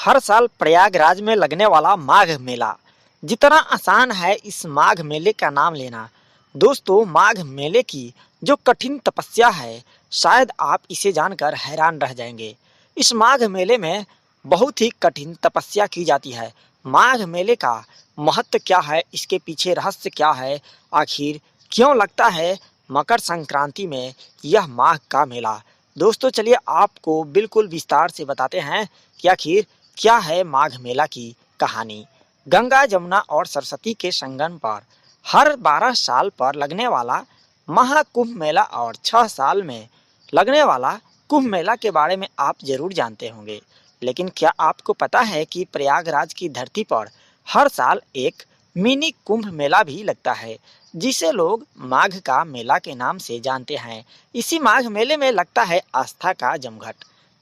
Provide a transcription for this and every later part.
हर साल प्रयागराज में लगने वाला माघ मेला जितना आसान है इस माघ मेले का नाम लेना। दोस्तों, माघ मेले की जो कठिन तपस्या है, शायद आप इसे जानकर हैरान रह जाएंगे। इस माघ मेले में बहुत ही कठिन तपस्या की जाती है। माघ मेले का महत्व क्या है, इसके पीछे रहस्य क्या है, आखिर क्यों लगता है मकर संक्रांति में यह माघ का मेला। दोस्तों, चलिए आपको बिल्कुल विस्तार से बताते हैं कि आखिर क्या है माघ मेला की कहानी। गंगा, जमुना और सरस्वती के संगम पर हर 12 साल पर लगने वाला महाकुंभ मेला और 6 साल में लगने वाला कुंभ मेला के बारे में आप जरूर जानते होंगे। लेकिन क्या आपको पता है कि प्रयागराज की धरती पर हर साल एक मिनी कुंभ मेला भी लगता है, जिसे लोग माघ का मेला के नाम से जानते हैं। इसी माघ मेले में लगता है आस्था का जमघट,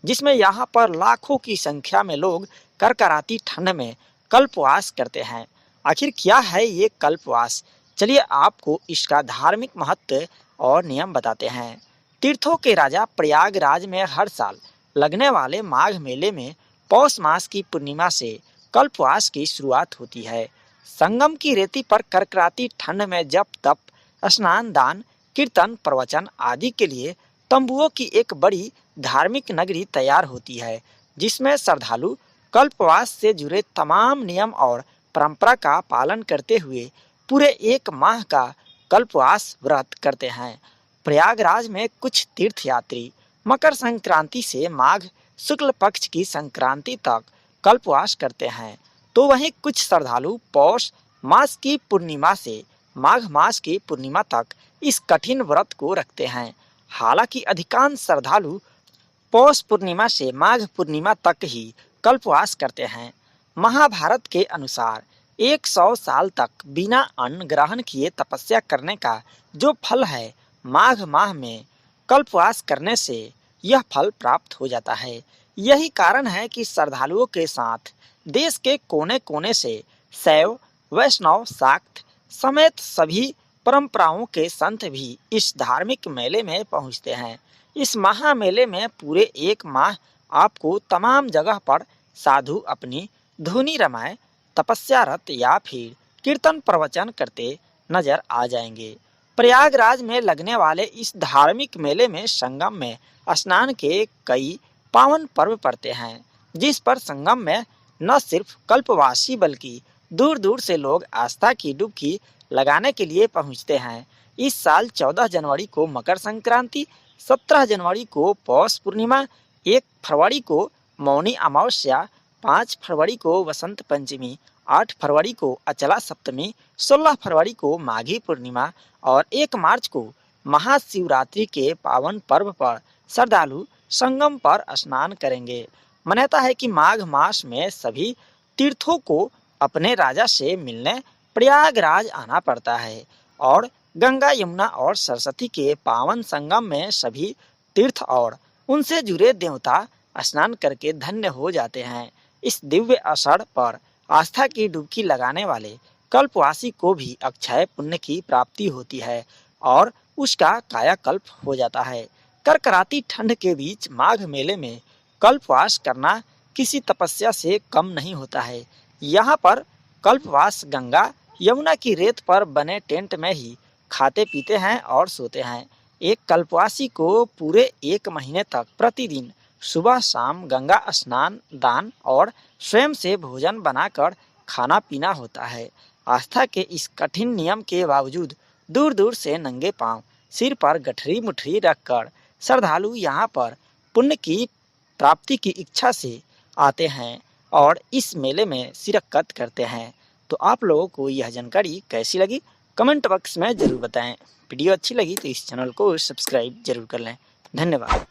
जिसमें यहाँ पर लाखों की संख्या में लोग करकराती ठंड में कल्पवास करते हैं। आखिर क्या है ये कल्पवास, चलिए आपको इसका धार्मिक महत्व और नियम बताते हैं। तीर्थों के राजा प्रयागराज में हर साल लगने वाले माघ मेले में पौष मास की पूर्णिमा से कल्पवास की शुरुआत होती है। संगम की रेती पर करकराती ठंड में जप तप, स्नान, दान, कीर्तन, प्रवचन आदि के लिए तंबुओं की एक बड़ी धार्मिक नगरी तैयार होती है, जिसमें श्रद्धालु कल्पवास से जुड़े तमाम नियम और परंपरा का पालन करते हुए पूरे एक माह का कल्पवास व्रत करते हैं। प्रयागराज में कुछ तीर्थयात्री मकर संक्रांति से माघ शुक्ल पक्ष की संक्रांति तक कल्पवास करते हैं, तो वहीं कुछ श्रद्धालु पौष मास की पूर्णिमा से माघ मास की पूर्णिमा तक इस कठिन व्रत को रखते हैं। हालांकि अधिकांश श्रद्धालु पौष पूर्णिमा से माघ पूर्णिमा तक ही कल्पवास करते हैं। महाभारत के अनुसार 100 साल तक बिना अन्न ग्रहण किए तपस्या करने का जो फल है, माघ माह में कल्पवास करने से यह फल प्राप्त हो जाता है। यही कारण है कि श्रद्धालुओं के साथ देश के कोने कोने से शैव, वैष्णव, शाक्त समेत सभी परंपराओं के संत भी इस धार्मिक मेले में पहुंचते हैं। इस महामेले में पूरे एक माह आपको तमाम जगह पर साधु अपनी धुनी रमाए तपस्यारत या फिर कीर्तन प्रवचन करते नजर आ जाएंगे। प्रयागराज में लगने वाले इस धार्मिक मेले में संगम में स्नान के कई पावन पर्व पड़ते हैं, जिस पर संगम में न सिर्फ कल्पवासी बल्कि दूर दूर से लोग आस्था की डुबकी लगाने के लिए पहुंचते हैं। इस साल 14 जनवरी को मकर संक्रांति, 17 जनवरी को पौष पूर्णिमा, 1 फरवरी को मौनी अमावस्या, 5 फरवरी को वसंत पंचमी, 8 फरवरी को अचला सप्तमी, 16 फरवरी को माघी पूर्णिमा और 1 मार्च को महाशिवरात्रि के पावन पर्व पर श्रद्धालु संगम पर स्नान करेंगे। मान्यता है कि माघ मास में सभी तीर्थों को अपने राजा से मिलने प्रयागराज आना पड़ता है और गंगा, यमुना और सरस्वती के पावन संगम में सभी तीर्थ और उनसे जुड़े देवता स्नान करके धन्य हो जाते हैं। इस दिव्य अवसर पर आस्था की डुबकी लगाने वाले कल्पवासी को भी अक्षय पुण्य की प्राप्ति होती है और उसका कायाकल्प हो जाता है। करकराती ठंड के बीच माघ मेले में कल्पवास करना किसी तपस्या से कम नहीं होता है। यहाँ पर कल्पवास गंगा, यमुना की रेत पर बने टेंट में ही खाते पीते हैं और सोते हैं। एक कल्पवासी को पूरे 1 महीने तक प्रतिदिन सुबह शाम गंगा स्नान, दान और स्वयं से भोजन बनाकर खाना पीना होता है। आस्था के इस कठिन नियम के बावजूद दूर दूर से नंगे पांव, सिर पर गठरी मुठरी रखकर श्रद्धालु यहाँ पर पुण्य की प्राप्ति की इच्छा से आते हैं और इस मेले में शिरकत करते हैं। तो आप लोगों को यह जानकारी कैसी लगी, कमेंट बॉक्स में जरूर बताएं। वीडियो अच्छी लगी तो इस चैनल को सब्सक्राइब जरूर कर लें। धन्यवाद।